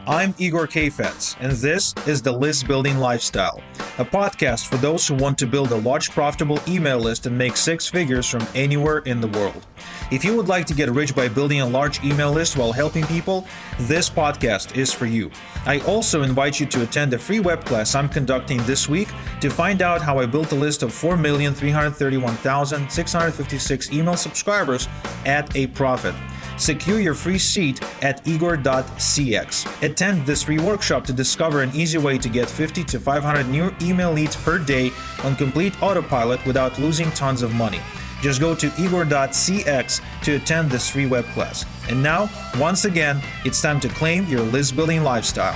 I'm Igor and this is the List Building Lifestyle, a podcast for those who want to build a large profitable email list and make six figures from anywhere in the world. If you would like to get rich by building a large email list while helping people, this podcast is for you. I also invite you to attend a free web class I'm conducting this week to find out how I built a list of 4,331,656 email subscribers at a profit. Secure your free seat at igor.cx. Attend this free workshop to discover an easy way to get 50 to 500 new email leads per day on complete autopilot without losing tons of money. Just go to igor.cx to attend this free web class. And now, once again, it's time to claim your list building lifestyle.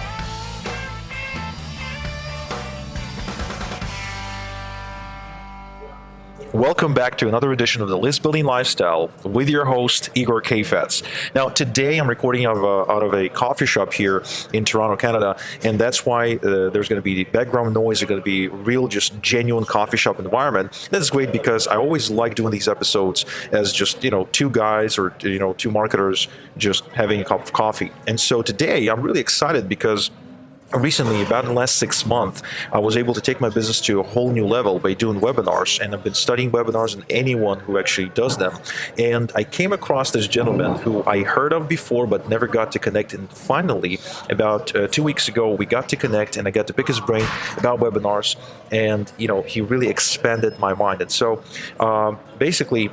Welcome back to another edition of the List Building Lifestyle with your host, Igor Kayfetz. Now, today I'm recording out of a coffee shop here in Toronto, Canada, and that's why there's going to be background noise. There's going to be real, just genuine coffee shop environment. That's great because I always like doing these episodes as just, two guys or, two marketers just having a cup of coffee. And so today I'm really excited because recently, about in the last 6 months, I was able to take my business to a whole new level by doing webinars, and I've been studying webinars and anyone who actually does them. And I came across this gentleman who I heard of before but never got to connect. And finally, about 2 weeks ago, we got to connect, and I got to pick his brain about webinars. And he really expanded my mind. And so, basically,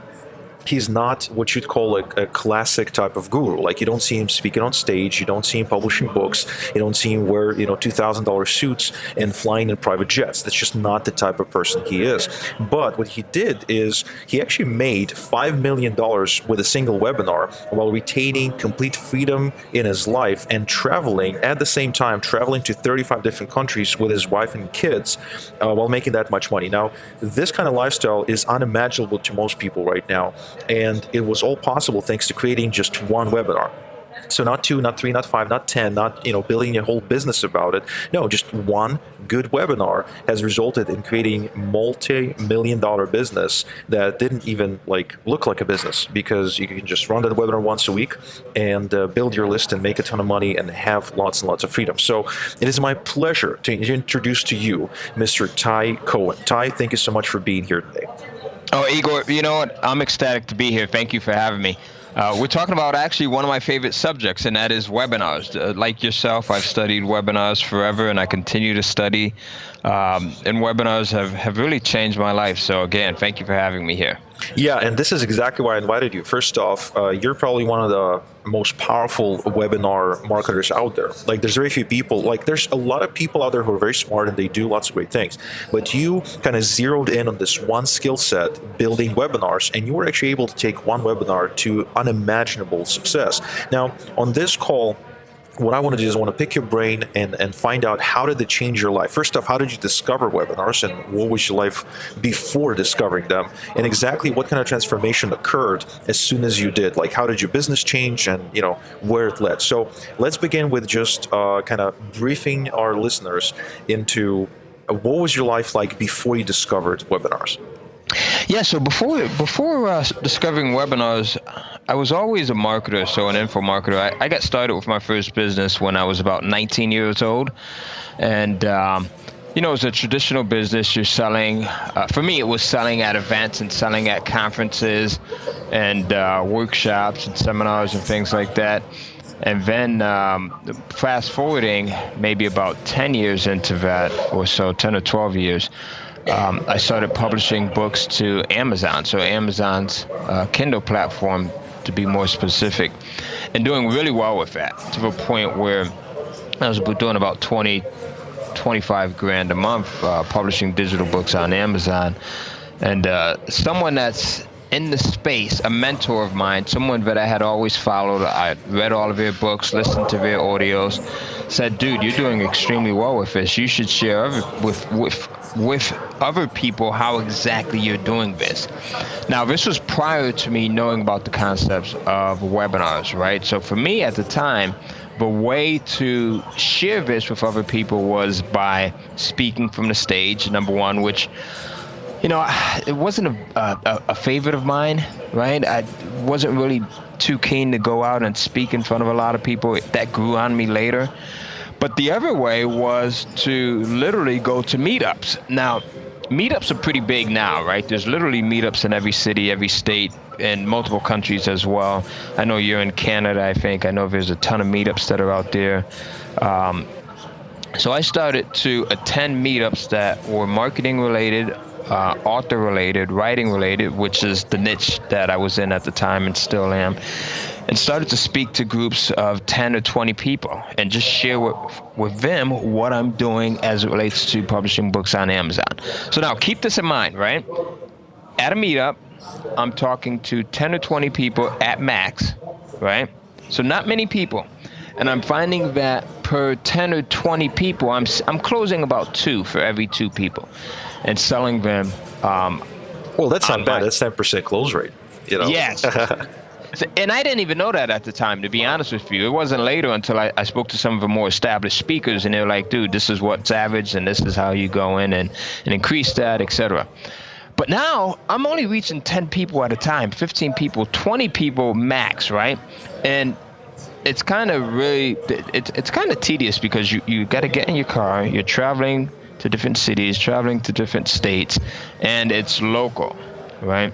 he's not what you'd call a classic type of guru. Like, you don't see him speaking on stage, you don't see him publishing books, you don't see him wear, $2,000 suits and flying in private jets. That's just not the type of person he is. But what he did is he actually made $5 million with a single webinar while retaining complete freedom in his life and traveling at the same time, traveling to 35 different countries with his wife and kids while making that much money. Now, this kind of lifestyle is unimaginable to most people right now. And it was all possible thanks to creating just one webinar. So not 2, not 3, not 5, not 10, not building a whole business about it. No, just one good webinar has resulted in creating multi-million-dollar business that didn't even look like a business, because you can just run that webinar once a week and build your list and make a ton of money and have lots and lots of freedom. So it is my pleasure to introduce to you Mr. Ty Cohen. Ty, thank you so much for being here today. Oh, Igor, you know what? I'm ecstatic to be here. Thank you for having me. We're talking about actually one of my favorite subjects, and that is webinars. Like yourself, I've studied webinars forever, and I continue to study. And webinars have really changed my life. So again, thank you for having me here. Yeah, and this is exactly why I invited you. First off, you're probably one of the most powerful webinar marketers out there. There's very few people. There's a lot of people out there who are very smart and they do lots of great things. But you kind of zeroed in on this one skill set, building webinars, and you were actually able to take one webinar to unimaginable success. Now, on this call, what I want to do is I want to pick your brain and find out, how did it change your life? First off, how did you discover webinars, and what was your life before discovering them? And exactly what kind of transformation occurred as soon as you did? How did your business change, and where it led? So let's begin with just kind of briefing our listeners into what was your life like before you discovered webinars? Yeah, so before discovering webinars, I was always a marketer, so an info marketer. I got started with my first business when I was about 19 years old. And, it was a traditional business. You're selling, for me, it was selling at events and selling at conferences and workshops and seminars and things like that. And then fast forwarding maybe about 10 years into that, or so, 10 or 12 years, I started publishing books to Amazon, so Amazon's Kindle platform, to be more specific, and doing really well with that, to the point where I was doing about 25 grand a month publishing digital books on Amazon. And someone that's in the space, a mentor of mine, someone that I had always followed, I read all of their books, listened to their audios, said, dude, you're doing extremely well with this. You should share with other people how exactly you're doing this. Now, this was prior to me knowing about the concepts of webinars, right? So for me at the time, the way to share this with other people was by speaking from the stage, number one, which it wasn't a favorite of mine, right? I wasn't really too keen to go out and speak in front of a lot of people. That grew on me later. But the other way was to literally go to meetups. Now, meetups are pretty big now, right? There's literally meetups in every city, every state, in multiple countries as well. I know you're in Canada, I think. I know there's a ton of meetups that are out there. So I started to attend meetups that were marketing related, author related, writing related, which is the niche that I was in at the time and still am, and started to speak to groups of 10 or 20 people and just share with them what I'm doing as it relates to publishing books on Amazon. So now keep this in mind, right? At a meetup, I'm talking to 10 or 20 people at max, right? So not many people. And I'm finding that per 10 or 20 people, I'm closing about 2 for every 2 people and selling them. Well, that's not bad. That's 10% close rate. You know? Yes. And I didn't even know that at the time, to be honest with you. It wasn't later until I spoke to some of the more established speakers, and they were like, dude, this is what's average, and this is how you go in and increase that, etc. But now I'm only reaching 10 people at a time, 15 people, 20 people max, right? And it's kind of really, it's kind of tedious because you got to get in your car, you're traveling to different cities, traveling to different states, and it's local, right?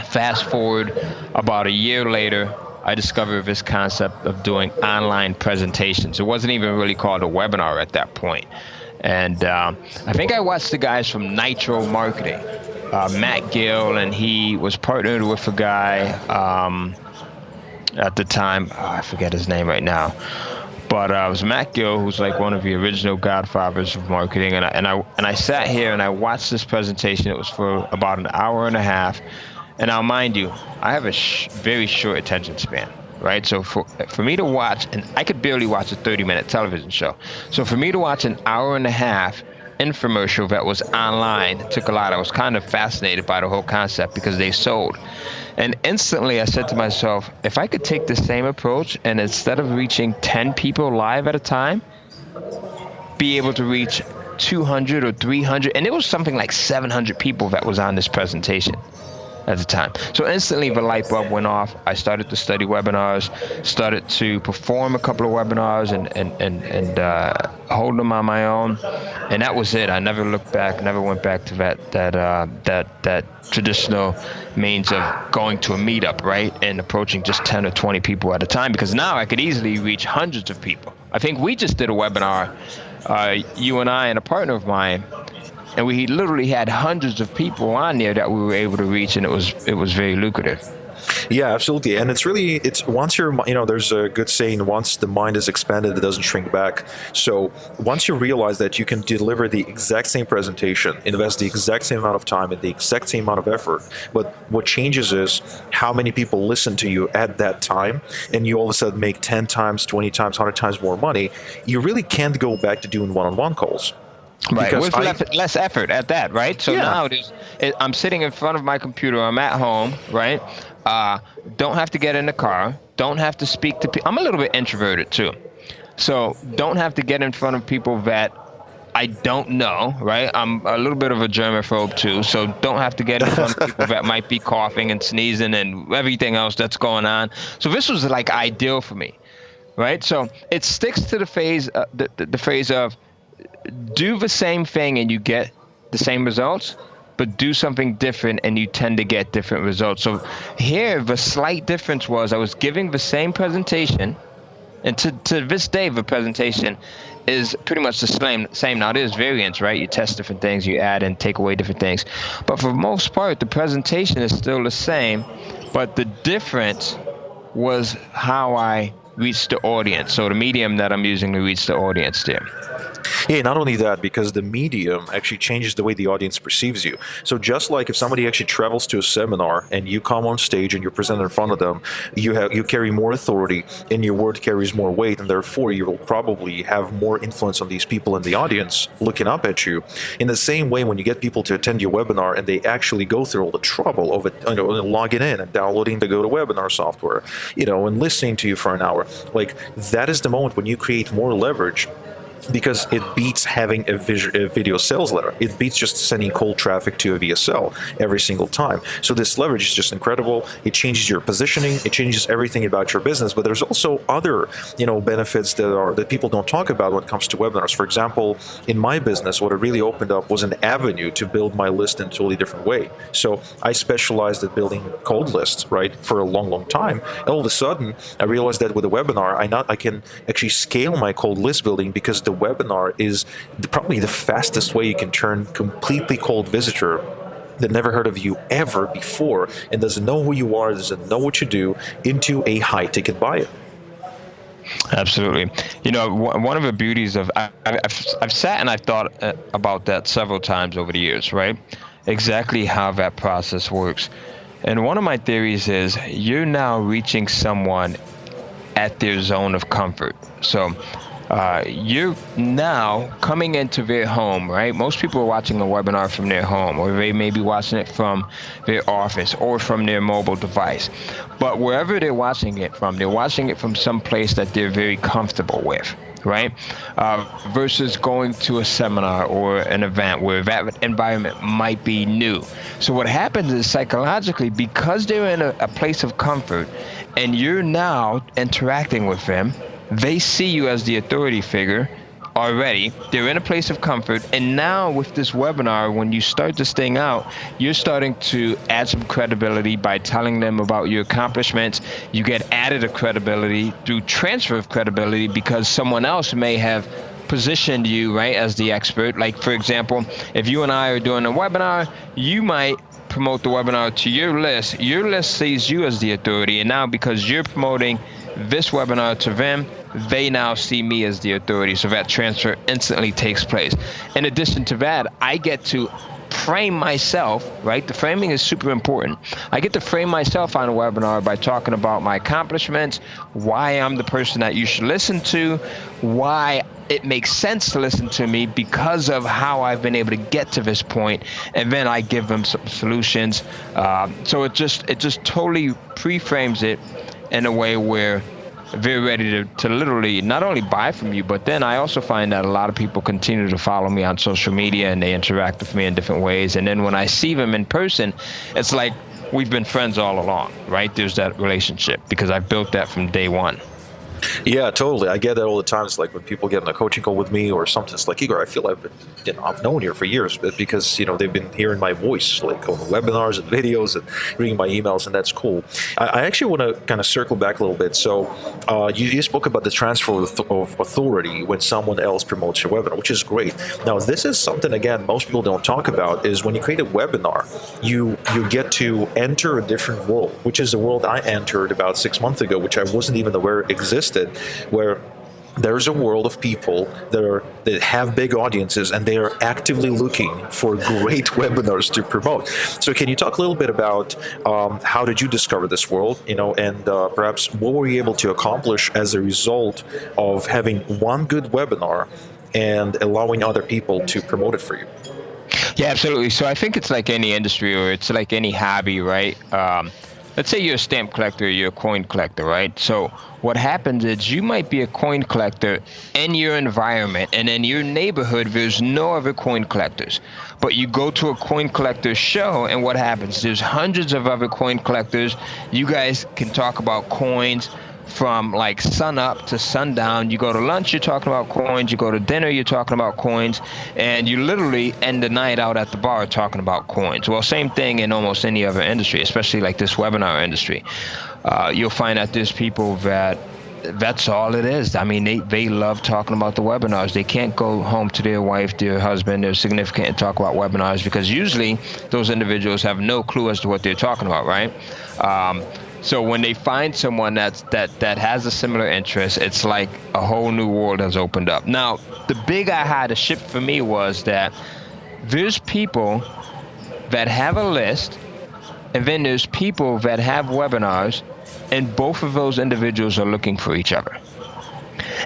Fast forward about a year later, I discovered this concept of doing online presentations. It wasn't even really called a webinar at that point. And I think I watched the guys from Nitro Marketing, Matt Gill, and he was partnered with a guy at the time, I forget his name right now, but it was Matt Gill, who's like one of the original godfathers of marketing. And I sat here and I watched this presentation. It was for about an hour and a half. And now, mind you, I have a very short attention span, right? So for me to watch, and I could barely watch a 30-minute television show. So for me to watch an hour and a half infomercial that was online, it took a lot. I was kind of fascinated by the whole concept because they sold. And instantly I said to myself, if I could take the same approach and instead of reaching 10 people live at a time, be able to reach 200 or 300, and it was something like 700 people that was on this presentation at the time. So instantly the light bulb went off. I started to study webinars, started to perform a couple of webinars and hold them on my own. And that was it. I never looked back, never went back to that traditional means of going to a meetup, right? And approaching just 10 or 20 people at a time, because now I could easily reach hundreds of people. I think we just did a webinar, you and I and a partner of mine, and we literally had hundreds of people on there that we were able to reach, and it was very lucrative. Yeah, absolutely. And it's once there's a good saying, once the mind is expanded, it doesn't shrink back. So once you realize that you can deliver the exact same presentation, invest the exact same amount of time and the exact same amount of effort, but what changes is how many people listen to you at that time, and you all of a sudden make 10 times, 20 times, 100 times more money, you really can't go back to doing one-on-one calls. Right, with less effort at that, right? So now I'm sitting in front of my computer, I'm at home, right? Don't have to get in the car, don't have to speak to people. I'm a little bit introverted too. So don't have to get in front of people that I don't know, right? I'm a little bit of a germaphobe too, so don't have to get in front of people that might be coughing and sneezing and everything else that's going on. So this was like ideal for me, right? So it sticks to the phrase, the phrase of, do the same thing and you get the same results, but do something different and you tend to get different results. So here, the slight difference was I was giving the same presentation, and to this day, the presentation is pretty much the same. Now, there's variants, right? You test different things, you add and take away different things. But for the most part, the presentation is still the same, but the difference was how I reached the audience. So the medium that I'm using to reach the audience there. Yeah, not only that, because the medium actually changes the way the audience perceives you. So just like if somebody actually travels to a seminar and you come on stage and you're presented in front of them, you carry more authority and your word carries more weight, and therefore you will probably have more influence on these people in the audience looking up at you. In the same way, when you get people to attend your webinar and they actually go through all the trouble of it, logging in and downloading the GoToWebinar software, and listening to you for an hour, like that is the moment when you create more leverage because it beats having a video sales letter. It beats just sending cold traffic to a VSL every single time. So this leverage is just incredible. It changes your positioning. It changes everything about your business. But there's also other, benefits that people don't talk about when it comes to webinars. For example, in my business, what it really opened up was an avenue to build my list in a totally different way. So I specialized at building cold lists, right, for a long, long time. And all of a sudden, I realized that with a webinar, I can actually scale my cold list building, because the webinar is probably the fastest way you can turn completely cold visitor that never heard of you ever before and doesn't know who you are, doesn't know what you do, into a high-ticket buyer. Absolutely. One of the beauties of I've sat and I've thought about that several times over the years, right? Exactly how that process works. And one of my theories is you're now reaching someone at their zone of comfort. So you're now coming into their home, right? Most people are watching a webinar from their home, or they may be watching it from their office or from their mobile device. But wherever they're watching it from some place that they're very comfortable with, right? Versus going to a seminar or an event where that environment might be new. So what happens is psychologically, because they're in a place of comfort and you're now interacting with them, they see you as the authority figure already. They're in a place of comfort. And now with this webinar, when you start this thing out, you're starting to add some credibility by telling them about your accomplishments. You get added a credibility through transfer of credibility, because someone else may have positioned you, right, as the expert. Like, for example, if you and I are doing a webinar, you might promote the webinar to your list. Your list sees you as the authority. And now because you're promoting this webinar to them, they now see me as the authority. So that transfer instantly takes place. In addition to that, I get to frame myself, right? The framing is super important. I get to frame myself on a webinar by talking about my accomplishments, why I'm the person that you should listen to, why it makes sense to listen to me because of how I've been able to get to this point, and then I give them some solutions. So it just totally pre-frames it in a way where they're ready to literally not only buy from you, but then I also find that a lot of people continue to follow me on social media and they interact with me in different ways. And then when I see them in person, it's like we've been friends all along, right? There's that relationship because I've built that from day one. Yeah, totally. I get that all the time. It's like when people get on a coaching call with me or something, it's like, Igor, I feel I've known you for years, but because, they've been hearing my voice, like on the webinars and videos and reading my emails, and that's cool. I actually want to kind of circle back a little bit. So you spoke about the transfer of authority when someone else promotes your webinar, which is great. Now, this is something, again, most people don't talk about, is when you create a webinar, you get to enter a different world, which is the world I entered about 6 months ago, which I wasn't even aware existed, where there's a world of people that have big audiences and they are actively looking for great webinars to promote. So can you talk a little bit about how did you discover this world, and perhaps what were you able to accomplish as a result of having one good webinar and allowing other people to promote it for you? Yeah, absolutely. So I think it's like any industry, or it's like any hobby, right? Let's say you're a stamp collector, you're a coin collector, right? So what happens is you might be a coin collector in your environment, and in your neighborhood, there's no other coin collectors. But you go to a coin collector show, and what happens? There's hundreds of other coin collectors. You guys can talk about coins from like sun up to sundown. You go to lunch, you're talking about coins. You go to dinner, you're talking about coins. And you literally end the night out at the bar talking about coins. Well, same thing in almost any other industry, especially like this webinar industry. You'll find that there's people that's all it is. I mean, they love talking about the webinars. They can't go home to their wife, their husband, their significant and talk about webinars, because usually those individuals have no clue as to what they're talking about, right? So when they find someone that has a similar interest, it's like a whole new world has opened up. Now, the big aha to shift for me was that there's people that have a list, and then there's people that have webinars, and both of those individuals are looking for each other.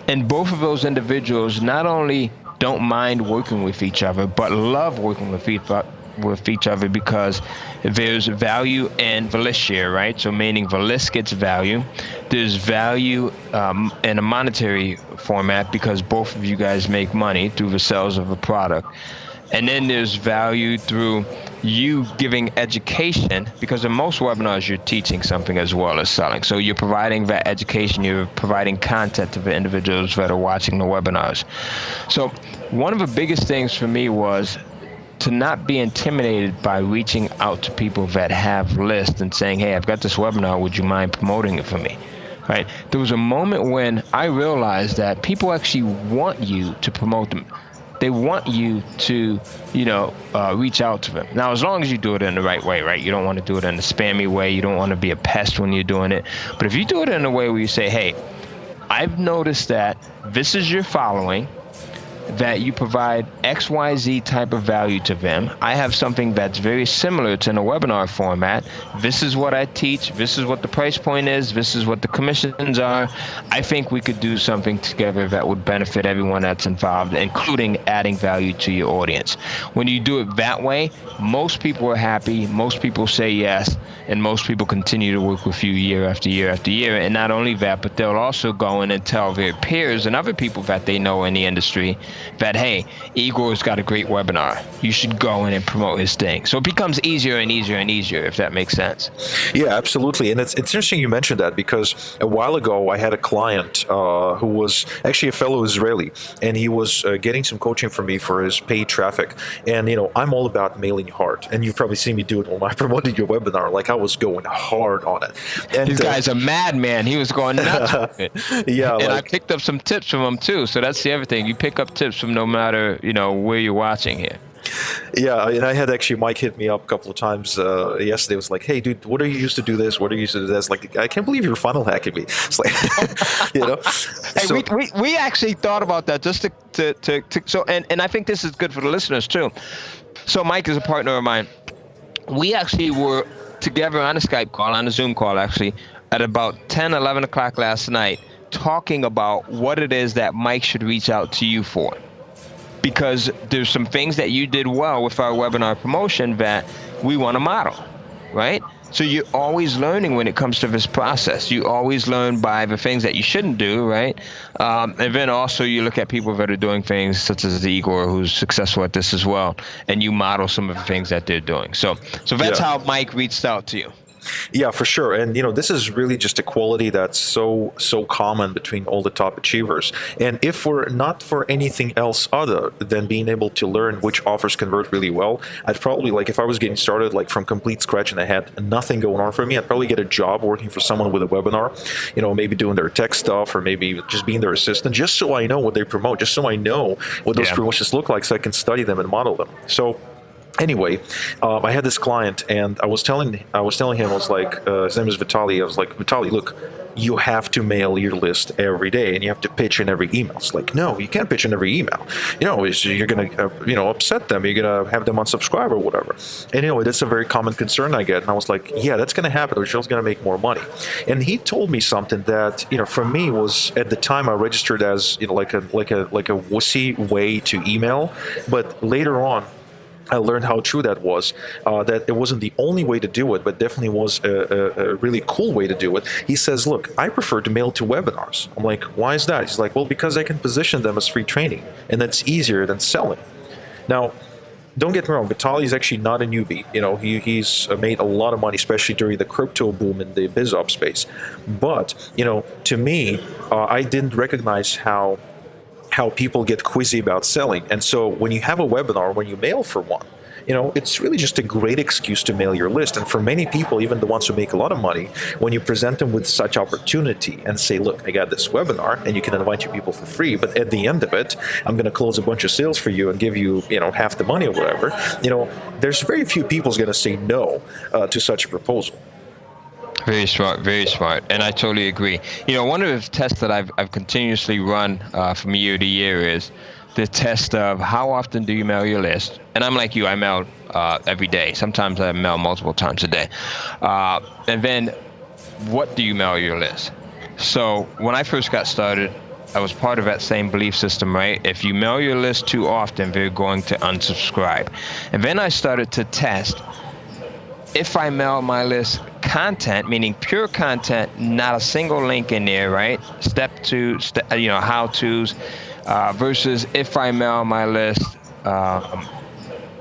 And both of those individuals not only don't mind working with each other, but love working with with each other because there's value in the list share, right? So meaning the list gets value. There's value in a monetary format because both of you guys make money through the sales of a product. And then there's value through you giving education, because in most webinars you're teaching something as well as selling. So you're providing that education, you're providing content to the individuals that are watching the webinars. So one of the biggest things for me was to not be intimidated by reaching out to people that have lists and saying, hey, I've got this webinar, would you mind promoting it for me? Right? There was a moment when I realized that people actually want you to promote them. They want you to, reach out to them. Now, as long as you do it in the right way, right? You don't want to do it in a spammy way. You don't want to be a pest when you're doing it. But if you do it in a way where you say, hey, I've noticed that this is your following, that you provide XYZ type of value to them. I have something that's very similar to in a webinar format. This is what I teach. This is what the price point is. This is what the commissions are. I think we could do something together that would benefit everyone that's involved, including adding value to your audience. When you do it that way, most people are happy. Most people say yes, and most people continue to work with you year after year after year. And not only that, but they'll also go in and tell their peers and other people that they know in the industry that, hey, Igor's got a great webinar. You should go in and promote his thing. So it becomes easier and easier and easier, if that makes sense. Yeah, absolutely. And it's interesting you mentioned that, because a while ago I had a client who was actually a fellow Israeli, and he was getting some coaching from me for his paid traffic. And, I'm all about mailing hard. And you've probably seen me do it when I promoted your webinar. Like, I was going hard on it. And this guy's a madman. He was going nuts with it. Yeah. And I picked up some tips from him too. So that's the other thing. You pick up tips from no matter, where you're watching here. Yeah, and I had actually Mike hit me up a couple of times yesterday. It was like, hey, dude, what are you used to do this? What are you used to do this? Like, I can't believe you're funnel hacking me. It's like, Hey, so, we actually thought about that just so, and I think this is good for the listeners too. So Mike is a partner of mine. We actually were together on a Skype call, on a Zoom call actually, at about 10, 11 o'clock last night, talking about what it is that Mike should reach out to you for. Because there's some things that you did well with our webinar promotion that we want to model, right? So you're always learning when it comes to this process. You always learn by the things that you shouldn't do, right? And then also you look at people that are doing things such as Igor, who's successful at this as well, and you model some of the things that they're doing. So that's how Mike reached out to you. Yeah, for sure. And, this is really just a quality that's so common between all the top achievers. And if for not for anything else other than being able to learn which offers convert really well, I'd probably, like, if I was getting started like from complete scratch and I had nothing going on for me, I'd probably get a job working for someone with a webinar, maybe doing their tech stuff, or maybe just being their assistant, just so I know what they promote, just so I know what those promotions look like, so I can study them and model them. So anyway, I had this client, and I was telling him, I was like, his name is Vitaly. I was like, Vitaly, look, you have to mail your list every day, and you have to pitch in every email. It's like, no, you can't pitch in every email. You're gonna, upset them. You're gonna have them unsubscribe or whatever. And that's a very common concern I get. And I was like, yeah, that's gonna happen. Or she's gonna make more money. And he told me something that, for me was, at the time I registered as, like a wussy way to email, but later on, I learned how true that was, that it wasn't the only way to do it, but definitely was a really cool way to do it. He says, look, I prefer to mail to webinars. I'm like, why is that? He's like, well, because I can position them as free training, and that's easier than selling. Now, don't get me wrong, Vitaly is actually not a newbie. He's made a lot of money, especially during the crypto boom in the BizOps space. But, to me, I didn't recognize how people get quizzy about selling. And so when you have a webinar, when you mail for one, it's really just a great excuse to mail your list. And for many people, even the ones who make a lot of money, when you present them with such opportunity and say, look, I got this webinar and you can invite your people for free, but at the end of it, I'm going to close a bunch of sales for you and give you, half the money or whatever, there's very few people's going to say no to such a proposal. Very smart, and I totally agree. One of the tests that I've continuously run from year to year is the test of how often do you mail your list. And I'm like you, I mail every day. Sometimes I mail multiple times a day. And then what do you mail your list? So when I first got started, I was part of that same belief system, right? If you mail your list too often, they're going to unsubscribe. And then I started to test if I mail my list content, meaning pure content, not a single link in there, right? How-tos, versus if I mail my list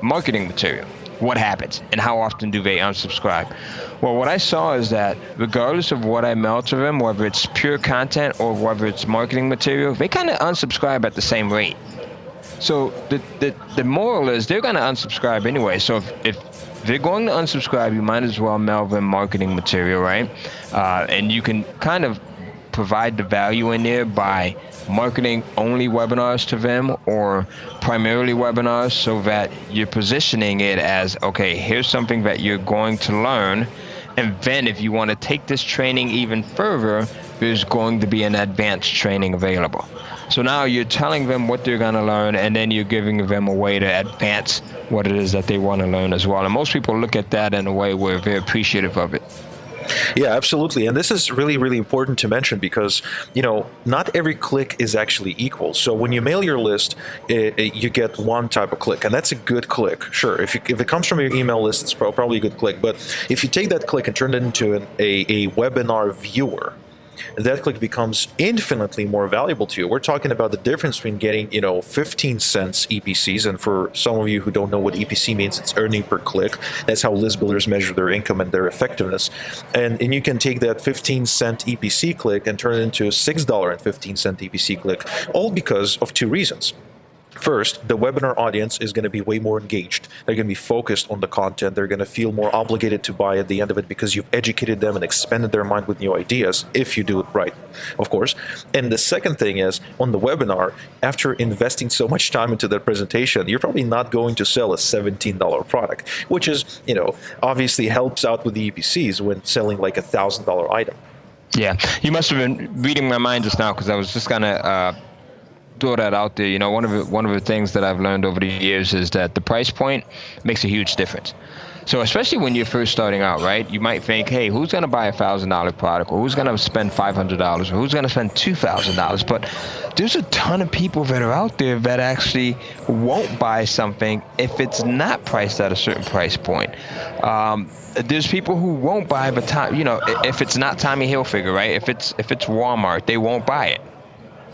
marketing material. What happens and how often do they unsubscribe? Well, what I saw is that regardless of what I mail to them, whether it's pure content or whether it's marketing material, they kind of unsubscribe at the same rate. So the moral is they're going to unsubscribe anyway. So if they're going to unsubscribe, you might as well mail them marketing material, right? And you can kind of provide the value in there by marketing only webinars to them or primarily webinars, so that you're positioning it as, okay, here's something that you're going to learn. And then if you want to take this training even further, there's going to be an advanced training available. So now you're telling them what they're going to learn, and then you're giving them a way to advance what it is that they want to learn as well. And most people look at that in a way where they're appreciative of it. Yeah, absolutely. And this is really, really important to mention because, not every click is actually equal. So when you mail your list, you get one type of click, and that's a good click. Sure, if it comes from your email list, it's probably a good click. But if you take that click and turn it into a webinar viewer, that click becomes infinitely more valuable to you. We're talking about the difference between getting, 15 cents EPCs, and for some of you who don't know what EPC means, it's earning per click. That's how list builders measure their income and their effectiveness. And you can take that 15-cent EPC click and turn it into a $6.15 EPC click, all because of two reasons. First, the webinar audience is going to be way more engaged. They're going to be focused on the content. They're going to feel more obligated to buy at the end of it because you've educated them and expanded their mind with new ideas, if you do it right, of course. And the second thing is, on the webinar, after investing so much time into that presentation, you're probably not going to sell a $17 product, which is, obviously helps out with the EPCs when selling like a $1,000 item. Yeah, you must have been reading my mind just now, because I was just going to throw that out there. One of the things that I've learned over the years is that the price point makes a huge difference. So especially when you're first starting out, right? You might think, hey, who's going to buy a $1,000 product, or who's going to spend $500, or who's going to spend $2,000? But there's a ton of people that are out there that actually won't buy something if it's not priced at a certain price point. There's people who won't buy the time, if it's not Tommy Hilfiger, right? If it's Walmart, they won't buy it.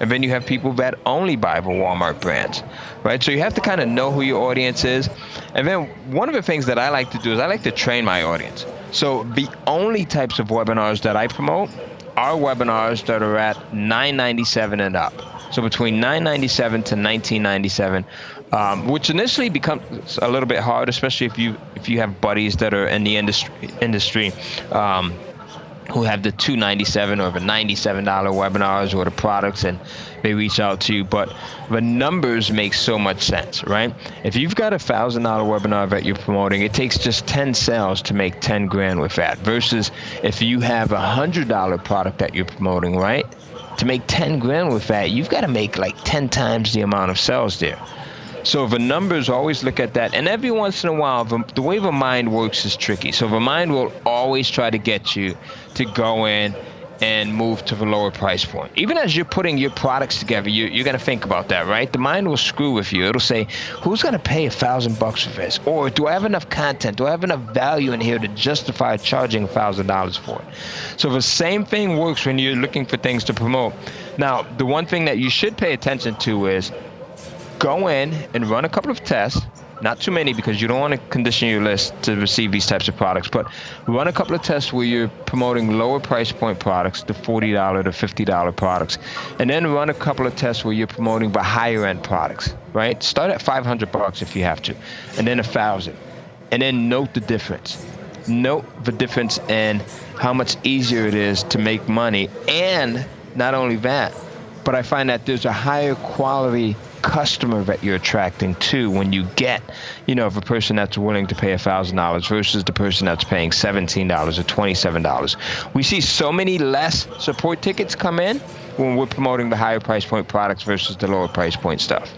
And then you have people that only buy the Walmart brands, right? So you have to kind of know who your audience is. And then one of the things that I like to do is I like to train my audience. So the only types of webinars that I promote are webinars that are at $9.97 and up. So between $9.97 to $19.97, which initially becomes a little bit hard, especially if you have buddies that are in the industry. Who have the $2.97 or the $97 webinars or the products, and they reach out to you. But the numbers make so much sense, right? If you've got a $1,000 webinar that you're promoting, it takes just 10 sales to make 10 grand with that. Versus if you have a $100 product that you're promoting, right? To make 10 grand with that, you've got to make like 10 times the amount of sales there. So the numbers, always look at that. And every once in a while, the way the mind works is tricky. So the mind will always try to get you to go in and move to the lower price point. Even as you're putting your products together, you're going to think about that, right? The mind will screw with you. It'll say, who's going to pay $1,000 for this? Or do I have enough content? Do I have enough value in here to justify charging $1,000 for it? So the same thing works when you're looking for things to promote. Now, the one thing that you should pay attention to is go in and run a couple of tests, not too many because you don't want to condition your list to receive these types of products, but run a couple of tests where you're promoting lower price point products, the $40 to $50 products, and then run a couple of tests where you're promoting the higher end products, right? Start at $500 if you have to, and then $1,000, and then note the difference. Note the difference in how much easier it is to make money, and not only that, but I find that there's a higher quality customer that you're attracting to when you get, the person that's willing to pay $1,000 versus the person that's paying $17 or $27. We see so many less support tickets come in when we're promoting the higher price point products versus the lower price point stuff.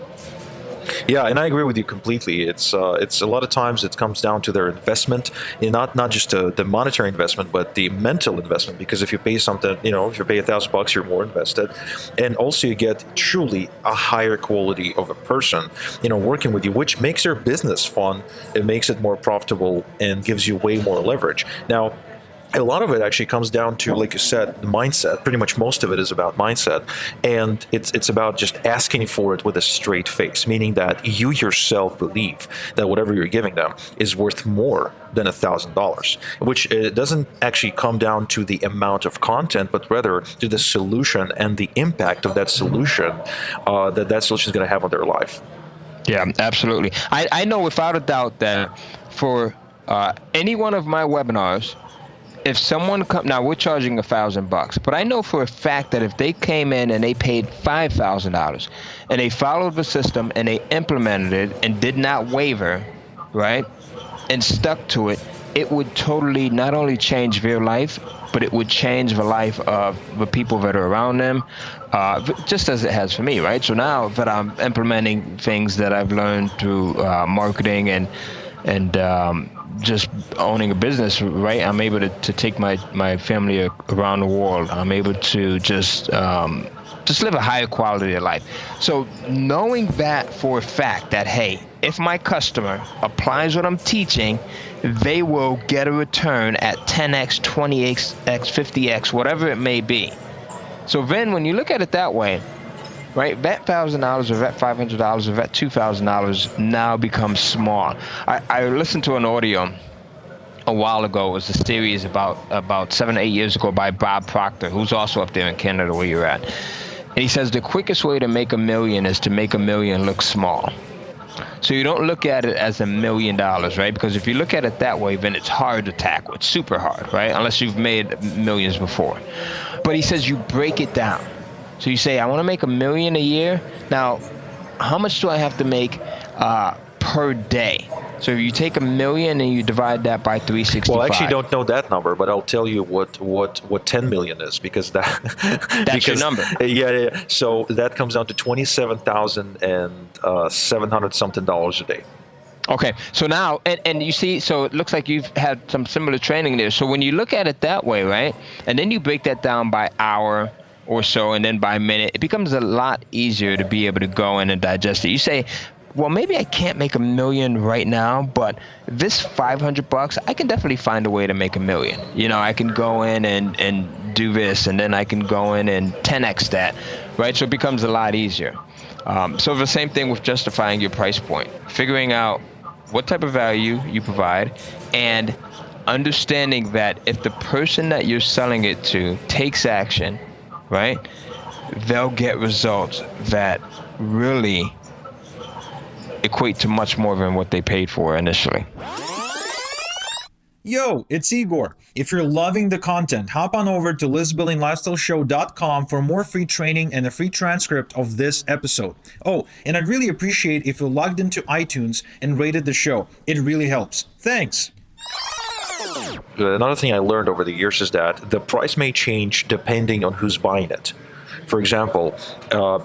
Yeah, and I agree with you completely. It's a lot of times it comes down to their investment, and not just the monetary investment, but the mental investment. Because if you pay something, if you pay $1,000, you're more invested, and also you get truly a higher quality of a person, working with you, which makes your business fun. It makes it more profitable and gives you way more leverage. Now, a lot of it actually comes down to, like you said, the mindset. Pretty much most of it is about mindset, and it's about just asking for it with a straight face, meaning that you yourself believe that whatever you're giving them is worth more than $1,000, which doesn't actually come down to the amount of content, but rather to the solution and the impact of that solution that solution is going to have on their life. Yeah, absolutely. I know without a doubt that for any one of my webinars, if someone now we're charging $1,000, but I know for a fact that if they came in and they paid $5,000 and they followed the system and they implemented it and did not waver, right, and stuck to it, it would totally not only change their life, but it would change the life of the people that are around them, just as it has for me, right? So now that I'm implementing things that I've learned through marketing and just owning a business, right? I'm able to take my family around the world. I'm able to just live a higher quality of life. So knowing that for a fact that, hey, if my customer applies what I'm teaching, they will get a return at 10x, 20x, 50x, whatever it may be. So then when you look at it that way, right, that $1,000 or that $500 or that $2,000 now becomes small. I listened to an audio a while ago. It was a series about 7 or 8 years ago by Bob Proctor, who's also up there in Canada where you're at. And he says the quickest way to make $1 million is to make $1 million look small. So you don't look at it as $1 million, right? Because if you look at it that way, then it's hard to tackle. It's super hard, right? Unless you've made millions before. But he says you break it down. So you say, I want to make $1 million a year. Now, how much do I have to make per day? So if you take $1 million and you divide that by 365. Well, I actually don't know that number, but I'll tell you what 10 million is, because that's your number. Yeah. So that comes down to $27,700 something a day. Okay, so now, and you see, so it looks like you've had some similar training there. So when you look at it that way, right, and then you break that down by hour or so, and then by minute, it becomes a lot easier to be able to go in and digest it. You say, well, maybe I can't make $1 million right now, but this $500, I can definitely find a way to make $1 million. I can go in and do this, and then I can go in and 10x that, right? So it becomes a lot easier. So the same thing with justifying your price point, figuring out what type of value you provide, and understanding that if the person that you're selling it to takes action, right, they'll get results that really equate to much more than what they paid for initially. Yo, it's Igor. If you're loving the content, hop on over to listbuildinglifestyleshow.com for more free training and a free transcript of this episode. Oh, and I'd really appreciate if you logged into iTunes and rated the show. It really helps. Thanks. Another thing I learned over the years is that the price may change depending on who's buying it. For example,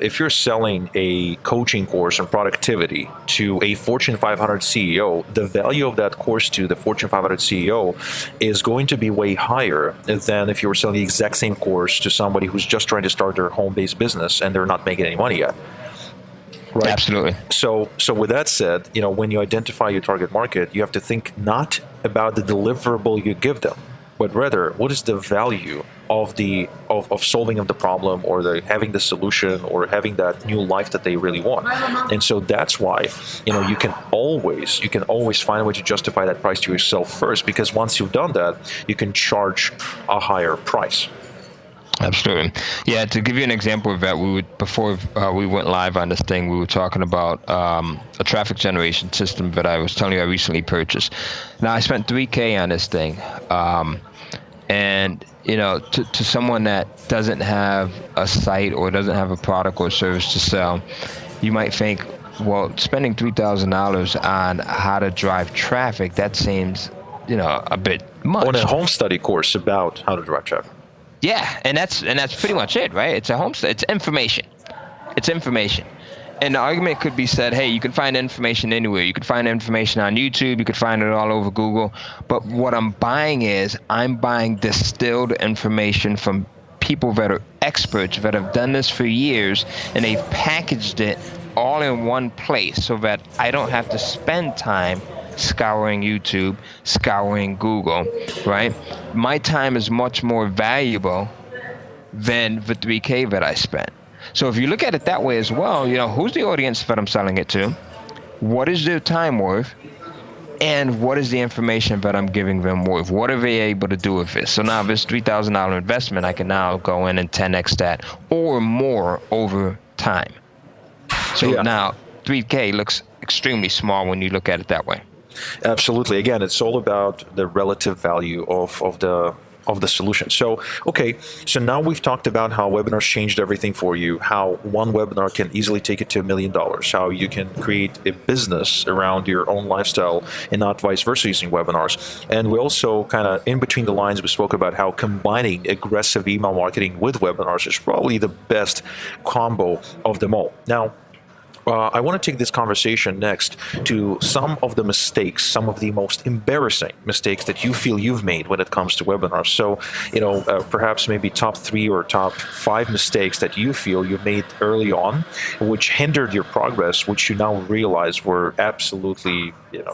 if you're selling a coaching course on productivity to a Fortune 500 CEO, the value of that course to the Fortune 500 CEO is going to be way higher than if you were selling the exact same course to somebody who's just trying to start their home-based business and they're not making any money yet. Right? Absolutely. So with that said, when you identify your target market, you have to think not about the deliverable you give them, but rather what is the value of solving of the problem, or having the solution, or having that new life that they really want. And so that's why you can always find a way to justify that price to yourself first, because once you've done that, you can charge a higher price. Absolutely. Yeah, to give you an example of that, before we went live on this thing, we were talking about a traffic generation system that I was telling you I recently purchased. Now, I spent $3,000 on this thing. And, to someone that doesn't have a site or doesn't have a product or service to sell, you might think, well, spending $3,000 on how to drive traffic, that seems, a bit much. On a home study course about how to drive traffic. Yeah, and that's pretty much it, right? It's a home study. It's information. And the argument could be said, hey, you can find information anywhere. You can find information on YouTube. You can find it all over Google. But what I'm buying is I'm buying distilled information from people that are experts that have done this for years, and they've packaged it all in one place so that I don't have to spend time scouring YouTube, scouring Google, right? My time is much more valuable than the 3K that I spent. So if you look at it that way as well, who's the audience that I'm selling it to? What is their time worth? And what is the information that I'm giving them worth? What are they able to do with this? So now this $3,000 investment, I can now go in and 10x that or more over time. So now 3K looks extremely small when you look at it that way. Absolutely. Again, it's all about the relative value of the solution. So, okay, so now we've talked about how webinars changed everything for you, how one webinar can easily take it to $1 million, how you can create a business around your own lifestyle and not vice versa using webinars. And we also kind of, in between the lines, we spoke about how combining aggressive email marketing with webinars is probably the best combo of them all. Now, I want to take this conversation next to some of the mistakes, some of the most embarrassing mistakes that you feel you've made when it comes to webinars. So, perhaps maybe top 3 or top 5 mistakes that you feel you made early on, which hindered your progress, which you now realize were absolutely,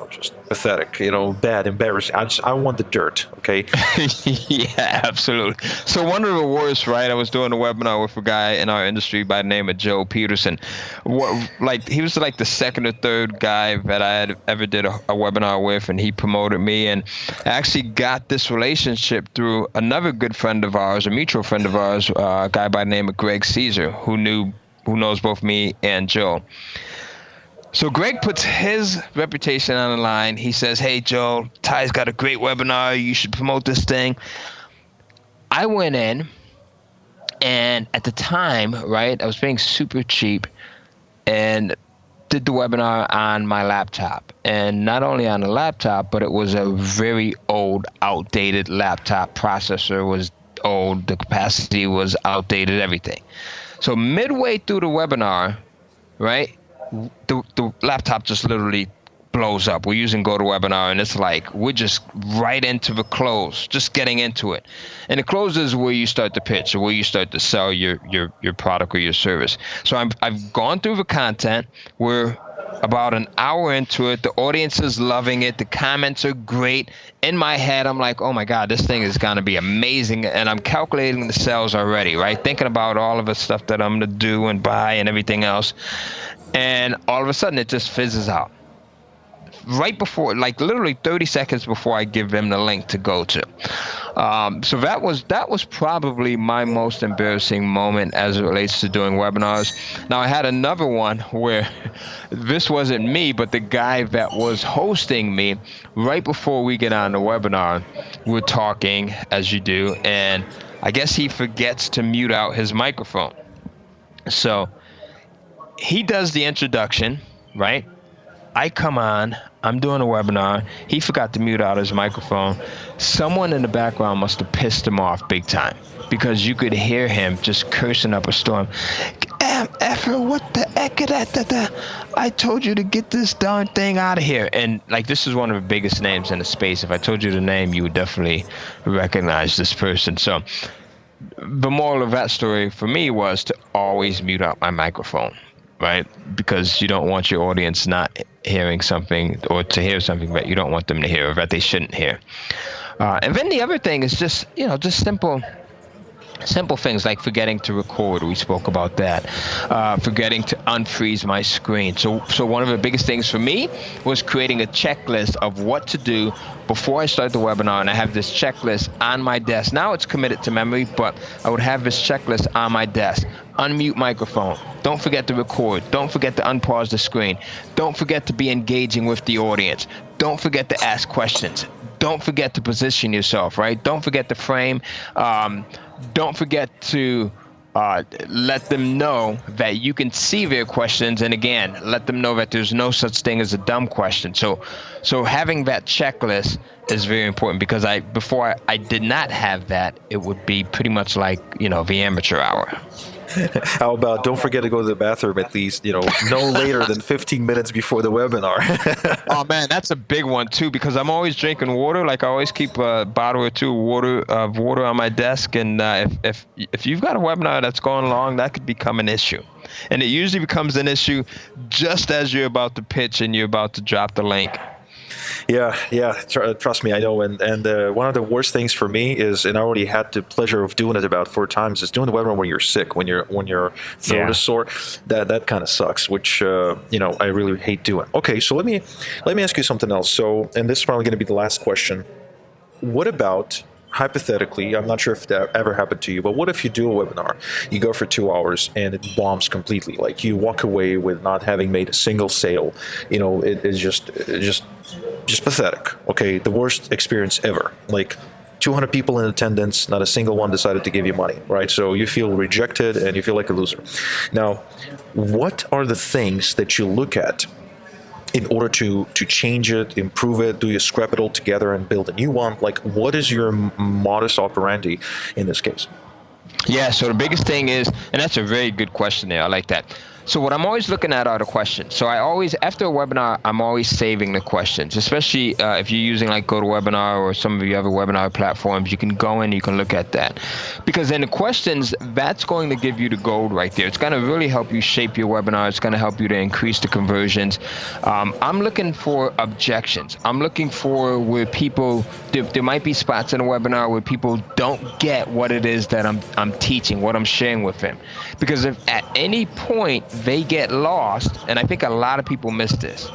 just pathetic, bad, embarrassing. I want the dirt, okay? Yeah, absolutely. So one of the worst, right? I was doing a webinar with a guy in our industry by the name of Joe Peterson. He was like the second or third guy that I had ever did a webinar with, and he promoted me, and I actually got this relationship through another good friend of ours, a mutual friend of ours, a guy by the name of Greg Caesar, who knows both me and Joe. So Greg puts his reputation on the line. He says, hey, Joe, Ty's got a great webinar. You should promote this thing. I went in, and at the time, right, I was paying super cheap and did the webinar on my laptop. And not only on the laptop, but it was a very old, outdated laptop. Processor was old, the capacity was outdated, everything. So midway through the webinar, right, the laptop just literally blows up. We're using GoToWebinar, and it's like we're just right into the close, just getting into it. And the close is where you start to pitch, or where you start to sell your product or your service. So I've gone through the content. We're about an hour into it. The audience is loving it. The comments are great. In my head, I'm like, oh my God, this thing is going to be amazing. And I'm calculating the sales already, right? Thinking about all of the stuff that I'm going to do and buy and everything else. And all of a sudden, it just fizzes out. Right before, like literally 30 seconds before I give them the link to go to. So that was probably my most embarrassing moment as it relates to doing webinars. Now, I had another one where this wasn't me, but the guy that was hosting me, right before we get on the webinar, we're talking, as you do, and I guess he forgets to mute out his microphone. So he does the introduction, right? I come on, I'm doing a webinar. He forgot to mute out his microphone. Someone in the background must have pissed him off big time, because you could hear him just cursing up a storm. Effer, what the heck is that? I told you to get this darn thing out of here. And like, this is one of the biggest names in the space. If I told you the name, you would definitely recognize this person. So the moral of that story for me was to always mute out my microphone, right? Because you don't want your audience not hearing something, or to hear something that you don't want them to hear, or that they shouldn't hear. And then the other thing is just simple things like forgetting to record. We spoke about that. Forgetting to unfreeze my screen. So one of the biggest things for me was creating a checklist of what to do before I start the webinar. And I have this checklist on my desk. Now it's committed to memory, but I would have this checklist on my desk. Unmute microphone. Don't forget to record. Don't forget to unpause the screen. Don't forget to be engaging with the audience. Don't forget to ask questions. Don't forget to position yourself, right? Don't forget to frame. Don't forget to let them know that you can see their questions. And again, let them know that there's no such thing as a dumb question. So having that checklist is very important, because before I did not have that, it would be pretty much like, the amateur hour. How about don't forget to go to the bathroom at least, no later than 15 minutes before the webinar. Oh man, that's a big one too, because I'm always drinking water. Like I always keep a bottle or two of water on my desk, and if you've got a webinar that's going long, that could become an issue, and it usually becomes an issue just as you're about to pitch and you're about to drop the link. Yeah, trust me, I know. And one of the worst things for me is, and I already had the pleasure of doing it about 4 times, is doing the webinar when you're sick, when your throat is sore. That kind of sucks, which I really hate doing. Okay, so let me ask you something else. So, and this is probably going to be the last question. What about, hypothetically, I'm not sure if that ever happened to you, but what if you do a webinar, you go for 2 hours and it bombs completely? Like you walk away with not having made a single sale. It is just pathetic. Okay, the worst experience ever. Like 200 people in attendance, not a single one decided to give you money, right? So you feel rejected and you feel like a loser. Now, what are the things that you look at in order to change it, improve it? Do you scrap it all together and build a new one? Like, what is your modus operandi in this case? Yeah, so the biggest thing is, and that's a very good question there, I like that. So what I'm always looking at are the questions. So I always, after a webinar, I'm always saving the questions, especially if you're using like GoToWebinar or some of your other webinar platforms. You can go in, you can look at that. Because in the questions, that's going to give you the gold right there. It's going to really help you shape your webinar. It's going to help you to increase the conversions. I'm looking for objections. I'm looking for where people, there might be spots in a webinar where people don't get what it is that I'm teaching, what I'm sharing with them. Because if at any point they get lost, and I think a lot of people miss this,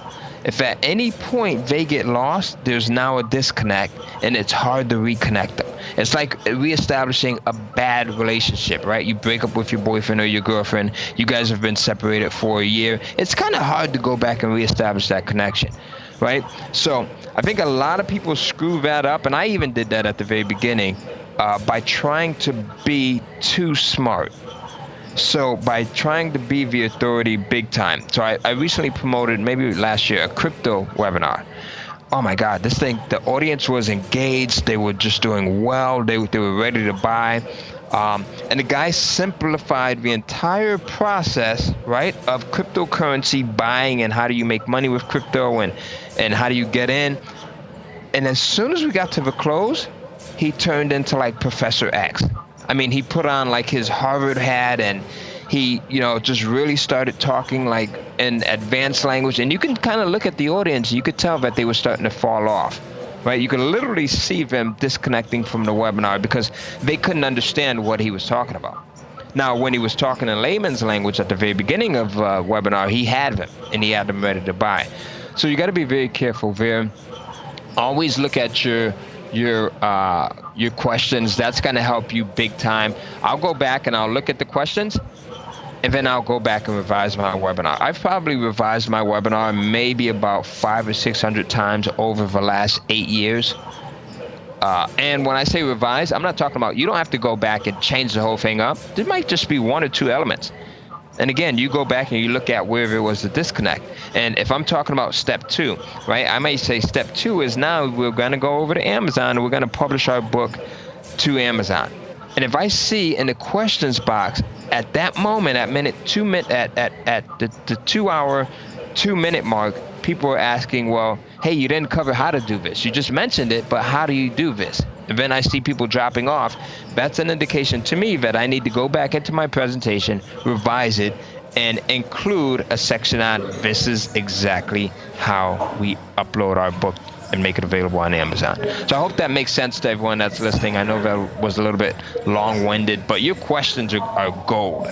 if at any point they get lost, there's now a disconnect, and it's hard to reconnect them. It's like reestablishing a bad relationship, right? You break up with your boyfriend or your girlfriend, you guys have been separated for a year. It's kind of hard to go back and reestablish that connection, right? So I think a lot of people screw that up, and I even did that at the very beginning, by trying to be too smart. So by trying to be the authority big time. So I recently promoted, maybe last year, a crypto webinar. Oh my God, this thing, the audience was engaged. They were just doing well. They were ready to buy. And the guy simplified the entire process, right, of cryptocurrency buying and how do you make money with crypto and how do you get in. And as soon as we got to the close, he turned into like Professor X. I mean, he put on like his Harvard hat and he, just really started talking like in advanced language. And you can kind of look at the audience. You could tell that they were starting to fall off, right? You could literally see them disconnecting from the webinar because they couldn't understand what he was talking about. Now, when he was talking in layman's language at the very beginning of webinar, he had them and he had them ready to buy. So you got to be very careful there. Always look at your questions. That's going to help you big time. I'll go back and I'll look at the questions, and then I'll go back and revise my webinar. I've probably revised my webinar maybe about 500 or 600 times over the last 8 years. And when I say revise, I'm not talking about, you don't have to go back and change the whole thing up. There might just be 1 or 2 elements. And again, you go back and you look at where there was a disconnect. And if I'm talking about step 2, right, I may say step 2 is now we're going to go over to Amazon and we're going to publish our book to Amazon. And if I see in the questions box at that moment, at minute 2 minute, at the 2 hour, 2 minute mark, people are asking, well, hey, you didn't cover how to do this. You just mentioned it, but how do you do this? And then I see people dropping off. That's an indication to me that I need to go back into my presentation, revise it, and include a section on this is exactly how we upload our book and make it available on Amazon. So I hope that makes sense to everyone that's listening. I know that was a little bit long-winded, but your questions are gold.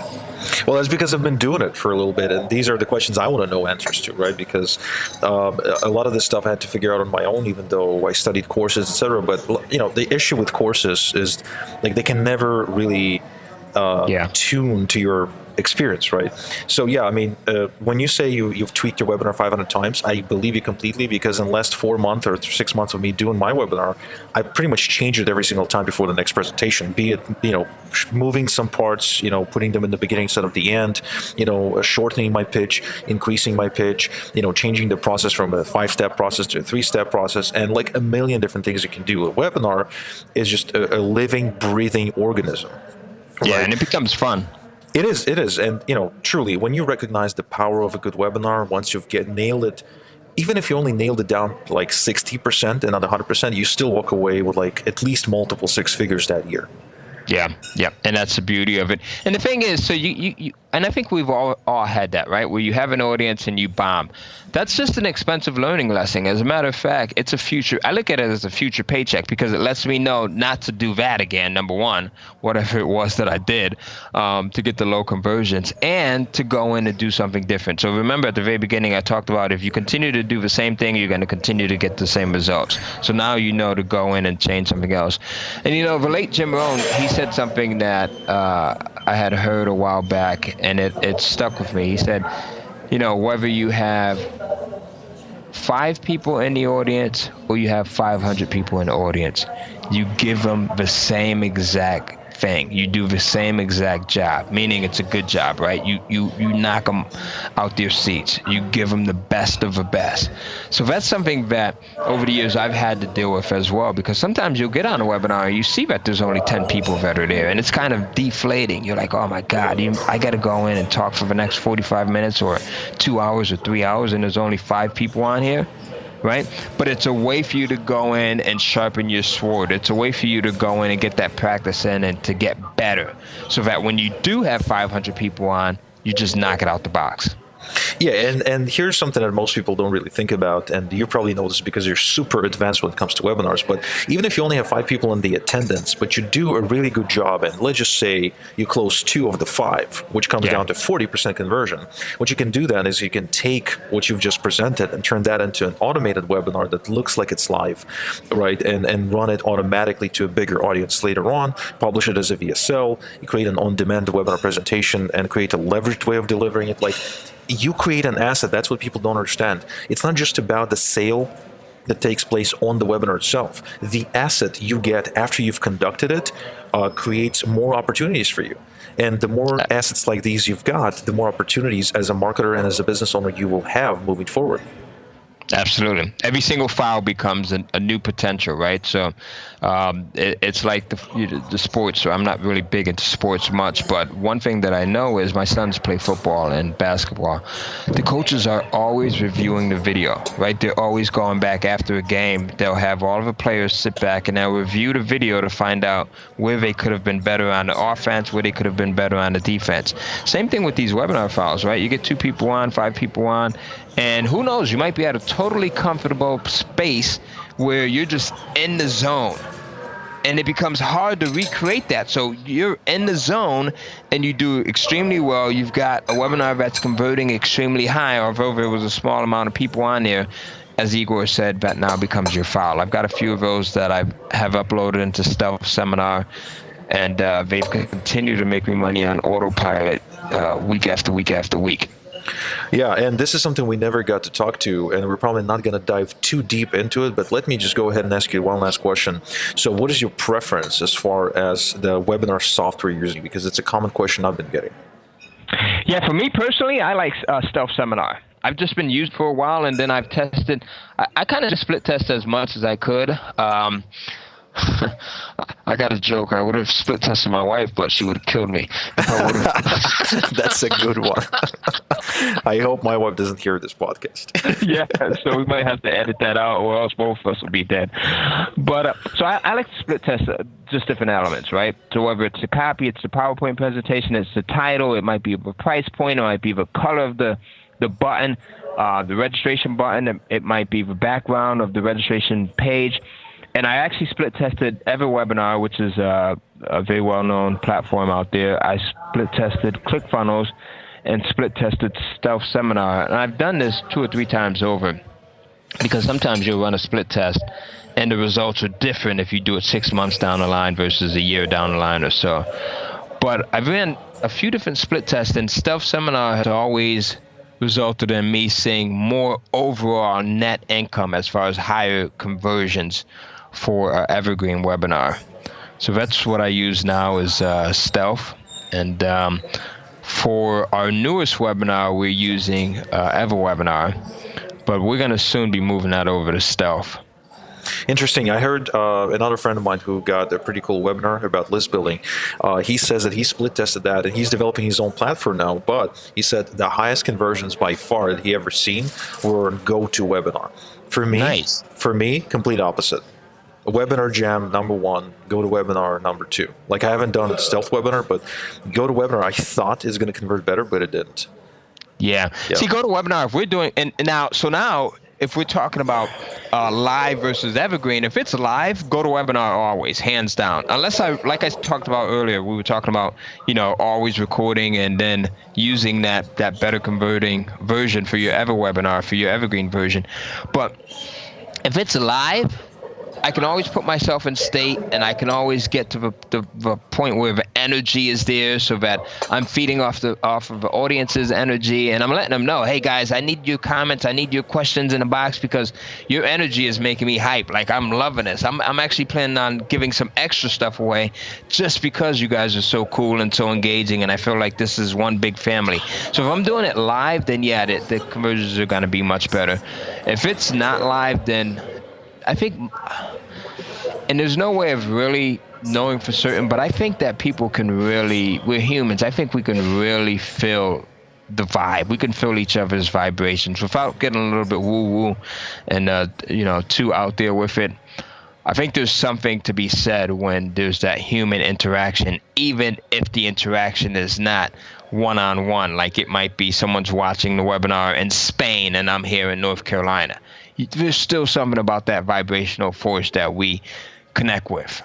Well, that's because I've been doing it for a little bit, and these are the questions I want to know answers to, right? Because a lot of this stuff I had to figure out on my own, even though I studied courses, etc. But the issue with courses is like they can never really tune to your experience, right? So yeah, I mean, when you say you've tweaked your webinar 500 times, I believe you completely, because in the last 4 months or 6 months of me doing my webinar, I pretty much changed it every single time before the next presentation, be it, moving some parts, putting them in the beginning instead of the end, shortening my pitch, increasing my pitch, changing the process from a 5-step process to a 3-step process, and like a million different things you can do. A webinar is just a living, breathing organism. Yeah, right? and it becomes fun. It is, and truly, when you recognize the power of a good webinar, once you've nailed it, even if you only nailed it down like 60% and not 100%, you still walk away with like at least multiple six figures that year. Yeah, and that's the beauty of it. And the thing is, so you and I think we've all had that, right? Where you have an audience and you bomb. That's just an expensive learning lesson. As a matter of fact, it's a future. I look at it as a future paycheck because it lets me know not to do that again. Number one, whatever it was that I did to get the low conversions, and to go in and do something different. So remember, at the very beginning, I talked about if you continue to do the same thing, you're going to continue to get the same results. So now you know to go in and change something else. And the late Jim Rohn, he said something that I had heard a while back, and it stuck with me. He said, whether you have 5 people in the audience or you have 500 people in the audience, you give them the same exact thing. You do the same exact job, meaning it's a good job, right? You knock them out their seats. You give them the best of the best. So that's something that over the years I've had to deal with as well, because sometimes you'll get on a webinar and you see that there's only 10 people that are there, and it's kind of deflating. You're like, oh my God, I got to go in and talk for the next 45 minutes or 2 hours or 3 hours, and there's only 5 people on here. Right? But it's a way for you to go in and sharpen your sword. It's a way for you to go in and get that practice in and to get better, so that when you do have 500 people on, you just knock it out the box. Yeah, and here's something that most people don't really think about, and you probably know this because you're super advanced when it comes to webinars, but even if you only have 5 people in the attendance, but you do a really good job, and let's just say you close 2 of the 5, which comes down to 40% conversion, what you can do then is you can take what you've just presented and turn that into an automated webinar that looks like it's live, right, and run it automatically to a bigger audience later on, publish it as a VSL, you create an on-demand webinar presentation, and create a leveraged way of delivering it. Like, you create an asset. That's what people don't understand. It's not just about the sale that takes place on the webinar itself. The asset you get after you've conducted it creates more opportunities for you. And the more assets like these you've got, the more opportunities as a marketer and as a business owner you will have moving forward. Absolutely. Every single file becomes a new potential, right? So it's like the sports. So I'm not really big into sports much, but one thing that I know is my sons play football and basketball. The coaches are always reviewing the video, right? They're always going back after a game. They'll have all of the players sit back and they'll review the video to find out where they could have been better on the offense, where they could have been better on the defense. Same thing with these webinar files, right? You get 2 people on, 5 people on, and who knows, you might be at a totally comfortable space where you're just in the zone. And it becomes hard to recreate that. So you're in the zone and you do extremely well. You've got a webinar that's converting extremely high, although there was a small amount of people on there. As Igor said, that now becomes your file. I've got a few of those that I have uploaded into Stealth Seminar, and they've continued to make me money on autopilot week after week after week. Yeah, and this is something we never got to talk to, and we're probably not going to dive too deep into it, but let me just go ahead and ask you one last question. So what is your preference as far as the webinar software you're using? Because it's a common question I've been getting. Yeah, for me personally, I like Stealth Seminar. I've just been used for a while, and then I've tested. I kind of just split test as much as I could. I got a joke. I would have split tested my wife, but she would have killed me. That's a good one. I hope my wife doesn't hear this podcast. Yeah, so we might have to edit that out, or else both of us will be dead. But so I like to split test just different elements, right? So whether it's a copy, it's a PowerPoint presentation, it's the title, it might be a price point, it might be the color of the button, the registration button, it might be the background of the registration page. And I actually split tested EverWebinar, which is a very well-known platform out there. I split tested ClickFunnels and split tested Stealth Seminar. And I've done this 2 or 3 times over, because sometimes you'll run a split test and the results are different if you do it 6 months down the line versus a year down the line or so. But I've ran a few different split tests, and Stealth Seminar has always resulted in me seeing more overall net income as far as higher conversions for our evergreen webinar. So that's what I use now is Stealth. And for our newest webinar, we're using EverWebinar, but we're going to soon be moving that over to Stealth. Interesting. I heard another friend of mine who got a pretty cool webinar about list building. He says that he split tested that and he's developing his own platform now. But he said the highest conversions by far that he ever seen were GoToWebinar. For me, complete opposite. A webinar jam #1, GoToWebinar #2. Like I haven't done a stealth webinar, but GoToWebinar I thought is going to convert better, but it didn't. Yeah. See, GoToWebinar, if we're doing, and now if we're talking about live versus evergreen, if it's live, GoToWebinar always, hands down. Unless like I talked about earlier, we were talking about, always recording and then using that better converting version for your EverWebinar, for your evergreen version. But if it's live, I can always put myself in state, and I can always get to the point where the energy is there, so that I'm feeding off of the audience's energy, and I'm letting them know, hey guys, I need your comments, I need your questions in the box, because your energy is making me hype. Like, I'm loving this. I'm actually planning on giving some extra stuff away just because you guys are so cool and so engaging, and I feel like this is one big family. So if I'm doing it live, then yeah, the conversions are going to be much better. If it's not live, then I think, and there's no way of really knowing for certain, but I think that people can really, we're humans, I think we can really feel the vibe. We can feel each other's vibrations without getting a little bit woo-woo and, too out there with it. I think there's something to be said when there's that human interaction, even if the interaction is not one-on-one, like it might be someone's watching the webinar in Spain and I'm here in North Carolina. There's still something about that vibrational force that we connect with.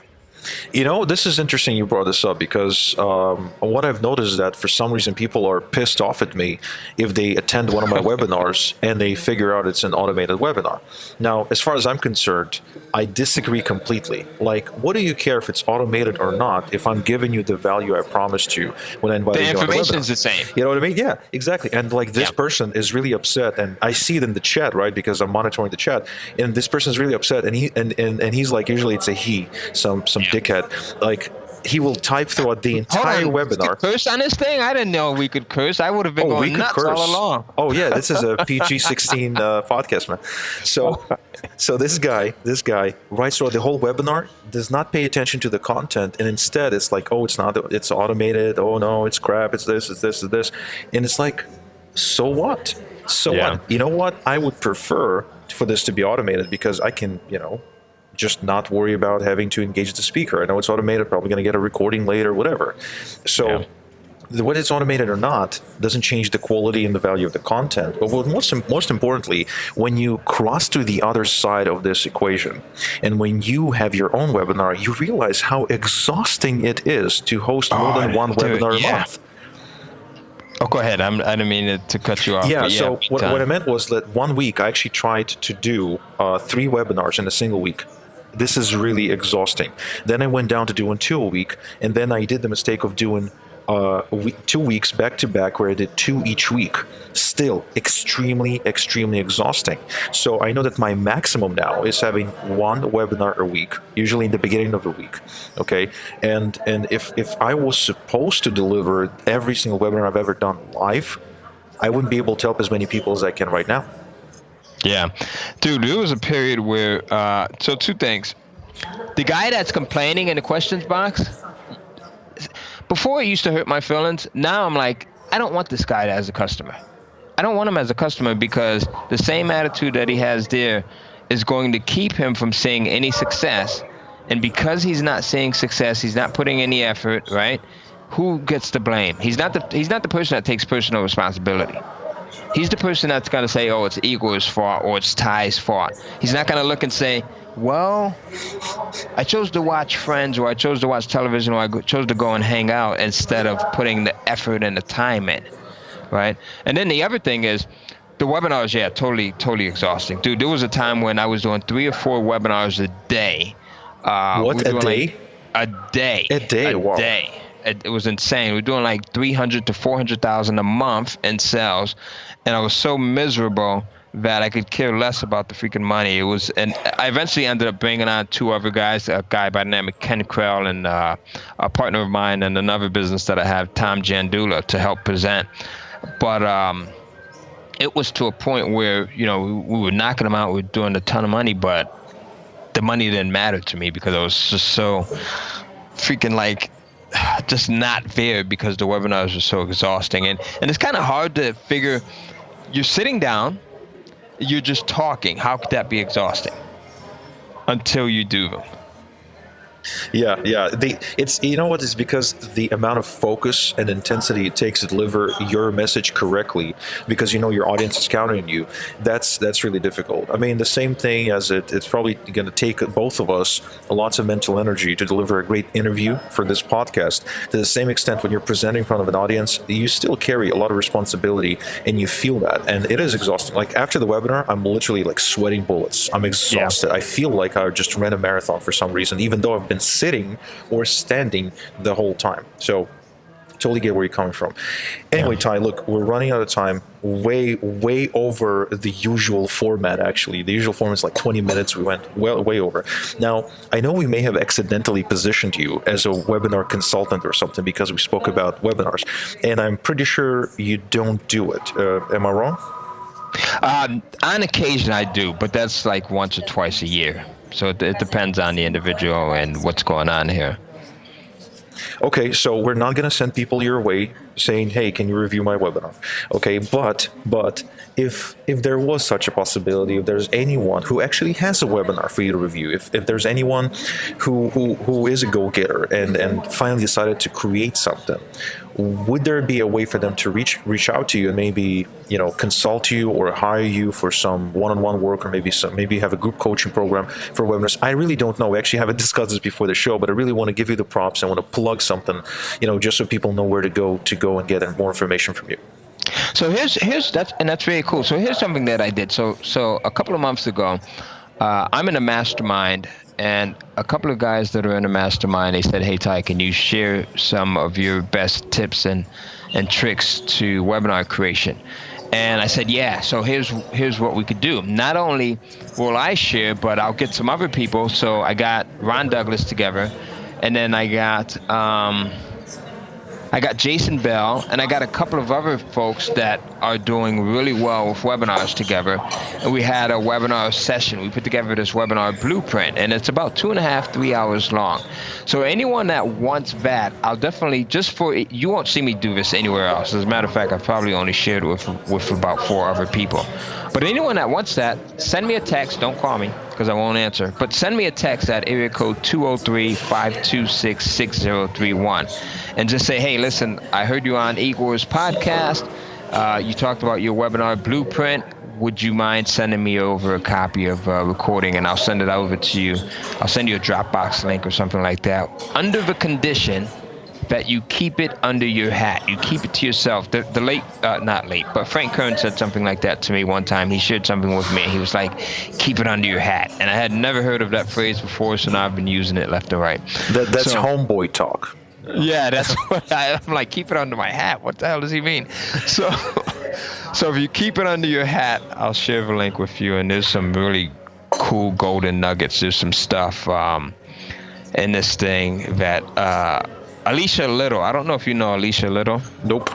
This is interesting you brought this up, because what I've noticed is that for some reason people are pissed off at me if they attend one of my webinars and they figure out it's an automated webinar. Now, as far as I'm concerned, I disagree completely. Like, what do you care if it's automated or not if I'm giving you the value I promised you when I invited you on the webinar? The information's the same. You know what I mean? Yeah, exactly. And like this person is really upset, and I see it in the chat, right? Because I'm monitoring the chat, and this person is really upset, and he's like, usually it's a he, some dickhead. Like, he will type throughout the entire webinar. Curse on this thing? I didn't know we could curse. I would have been going nuts all along. Oh yeah, this is a PG-16 podcast, man. So this guy writes throughout the whole webinar, does not pay attention to the content, and instead it's like, oh, it's automated. Oh no, it's crap. It's this, and it's like, so what? What? You know what? I would prefer for this to be automated, because I can, just not worry about having to engage the speaker. I know it's automated, probably going to get a recording later, whatever. So whether it's automated or not doesn't change the quality and the value of the content. But most importantly, when you cross to the other side of this equation, and when you have your own webinar, you realize how exhausting it is to host more than one webinar a month. Oh, go ahead. I didn't mean to cut you off. Yeah, so what I meant was that 1 week I actually tried to do 3 webinars in a single week. This is really exhausting. Then I went down to doing 2 a week, and then I did the mistake of doing 2 weeks back to back, where I did 2 each week. Still extremely, extremely exhausting. So I know that my maximum now is having 1 webinar a week, usually in the beginning of the week. Okay, and if I was supposed to deliver every single webinar I've ever done live, I wouldn't be able to help as many people as I can right now. Yeah, dude, there was a period where, so 2 things. The guy that's complaining in the questions box, before it used to hurt my feelings, now I'm like, I don't want this guy as a customer. I don't want him as a customer, because the same attitude that he has there is going to keep him from seeing any success. And because he's not seeing success, he's not putting any effort, right? Who gets the blame? He's not the person that takes personal responsibility. He's the person that's going to say, oh, it's Igor's fault or it's Ty's fault. He's not going to look and say, well, I chose to watch Friends, or I chose to watch television, or I chose to go and hang out instead of putting the effort and the time in, right? And then the other thing is, the webinars, totally exhausting. Dude, there was a time when I was doing 3 or 4 webinars a day. What, a day? A day. A day, wow. It was insane. We're doing like 300 to 400,000 a month in sales, and I was so miserable that I could care less about the freaking money. And I eventually ended up bringing on 2 other guys, a guy by the name of Ken Krell and a partner of mine and another business that I have, Tom Jandula, to help present. But it was to a point where, we were knocking them out. We were doing a ton of money, but the money didn't matter to me because I was just so freaking like just not there because the webinars were so exhausting. And it's kind of hard to figure. You're sitting down, you're just talking. How could that be exhausting until you do them? Yeah. It's, you know what, it's because the amount of focus and intensity it takes to deliver your message correctly, because you know your audience is counting on you. That's really difficult. I mean, the same thing as it's probably going to take both of us lots of mental energy to deliver a great interview for this podcast. To the same extent, when you're presenting in front of an audience, you still carry a lot of responsibility, and you feel that, and it is exhausting. Like after the webinar, I'm literally like sweating bullets. I'm exhausted. Yeah. I feel like I just ran a marathon for some reason, even though I've been sitting or standing the whole time. So totally get where you're coming from. Anyway, Ty, look, we're running out of time, way over the usual format. Actually, the usual format is like 20 minutes. We went way over. Now, I know we may have accidentally positioned you as a webinar consultant or something because we spoke about webinars, and I'm pretty sure you don't do it. Am I wrong? On occasion I do, but that's like once or twice a year. So it depends on the individual and what's going on here. Okay, so we're not going to send people your way saying, hey, can you review my webinar? Okay, but if there was such a possibility, if there's anyone who actually has a webinar for you to review, if there's anyone who is a go-getter and finally decided to create something, would there be a way for them to reach out to you and maybe, you know, consult you or hire you for some one-on-one work, or maybe have a group coaching program for webinars? I really don't know. We actually haven't discussed this before the show, but I really want to give you the props. I want to plug something, you know, just so people know where to go and get more information from you. So here's that's really cool. So here's something that I did. So a couple of months ago, I'm in a mastermind, and a couple of guys that are in a mastermind, they said, hey, Ty, can you share some of your best tips and tricks to webinar creation? And I said, yeah. So here's what we could do. Not only will I share, but I'll get some other people. So I got Ron Douglas together, and then I got Jason Bell, and I got a couple of other folks that are doing really well with webinars together. And we had a webinar session. We put together this webinar blueprint, and it's about 2.5, 3 hours long. So anyone that wants that, I'll definitely, you won't see me do this anywhere else. As a matter of fact, I've probably only shared it with about 4 other people. But anyone that wants that, send me a text. Don't call me because I won't answer. But send me a text at area code 203-526-6031. And just say, hey, listen, I heard you on Igor's podcast. You talked about your webinar blueprint. Would you mind sending me over a copy of a recording, and I'll send it over to you. I'll send you a Dropbox link or something like that, under the condition that you keep it under your hat. You keep it to yourself. Not late, but Frank Kern said something like that to me one time. He shared something with me. He was like, keep it under your hat. And I had never heard of that phrase before, so now I've been using it left and right. That's homeboy talk. Yeah, that's what I'm like, keep it under my hat. What the hell does he mean? So if you keep it under your hat, I'll share the link with you. And there's some really cool golden nuggets. There's some stuff in this thing that Alicia Little, I don't know if you know Alicia Little. Nope.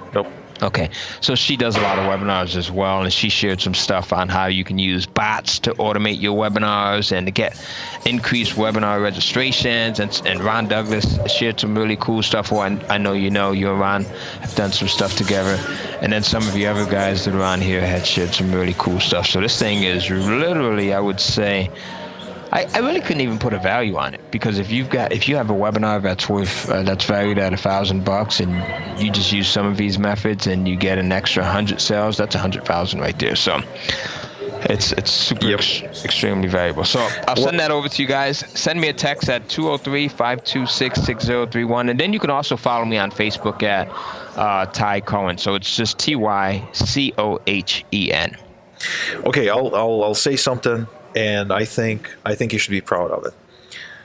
Okay, so she does a lot of webinars as well, and she shared some stuff on how you can use bots to automate your webinars and to get increased webinar registrations. And Ron Douglas shared some really cool stuff. Well, I know you and Ron have done some stuff together, and then some of the other guys that are on here had shared some really cool stuff. So this thing is literally, I would say, I really couldn't even put a value on it, because if you have a webinar that's that's valued at $1,000 and you just use some of these methods and you get an extra 100 sales, that's 100,000 right there. So it's super extremely valuable. So I'll send that over to you guys. Send me a text at 203-526-6031, and then you can also follow me on Facebook at Ty Cohen. So it's just TYCOHEN. Okay, I'll say something. And I think you should be proud of it.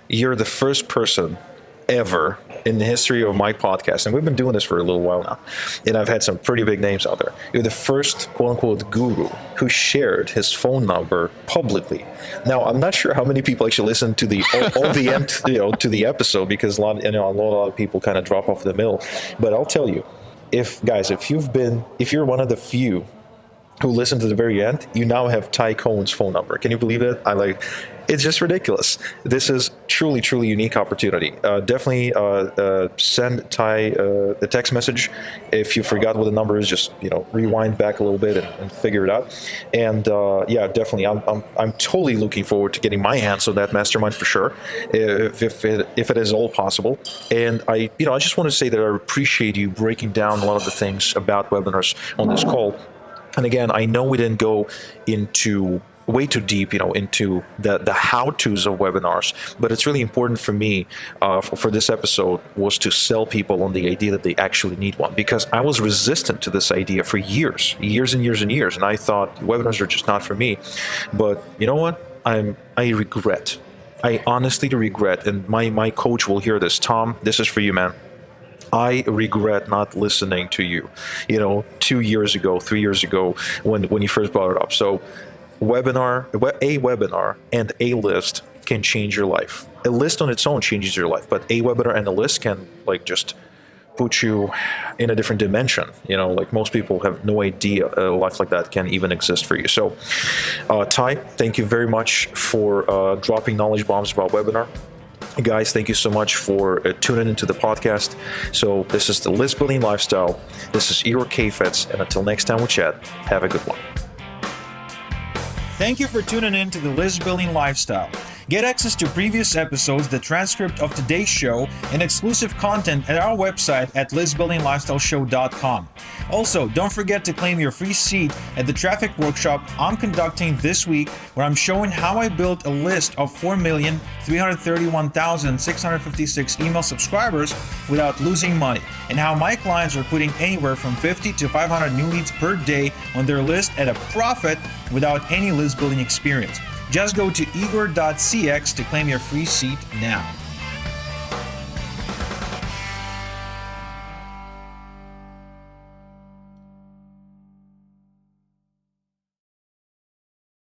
You're the first person ever in the history of my podcast, and we've been doing this for a little while now, and I've had some pretty big names out there. You're the first quote-unquote guru who shared his phone number publicly. Now, I'm not sure how many people actually listen to the to the episode, because a lot of people kind of drop off the middle. But I'll tell you, if you're one of the few who listened to the very end, you now have Ty Cohen's phone number. Can you believe it? It's just ridiculous. This is truly, truly unique opportunity. Definitely send Ty a text message if you forgot what the number is. Just rewind back a little bit and figure it out. And yeah, definitely, I'm totally looking forward to getting my hands on that mastermind for sure, if it is all possible. And I just want to say that I appreciate you breaking down a lot of the things about webinars on this call. And again, I know we didn't go into way too deep, into the how-tos of webinars, but it's really important for me for this episode was to sell people on the idea that they actually need one, because I was resistant to this idea for years and years and years, and I thought webinars are just not for me. But you know what? I regret. I honestly regret, and my coach will hear this. Tom, this is for you, man. I regret not listening to you, 2 years ago, 3 years ago, when you first brought it up. So a webinar and a list can change your life. A list on its own changes your life, but a webinar and a list can just put you in a different dimension. Most people have no idea a life like that can even exist for you. So Ty, thank you very much for dropping knowledge bombs about webinar. Guys, thank you so much for tuning into the podcast. So this is the List Building Lifestyle. This is Igor Kayfetz, and until next time we chat, have a good one. Thank you for tuning in to the List Building Lifestyle. Get access to previous episodes, the transcript of today's show, and exclusive content at our website at listbuildinglifestyleshow.com. Also, don't forget to claim your free seat at the traffic workshop I'm conducting this week, where I'm showing how I built a list of 4,331,656 email subscribers without losing money, and how my clients are putting anywhere from 50 to 500 new leads per day on their list at a profit without any list building experience. Just go to igor.cx to claim your free seat now.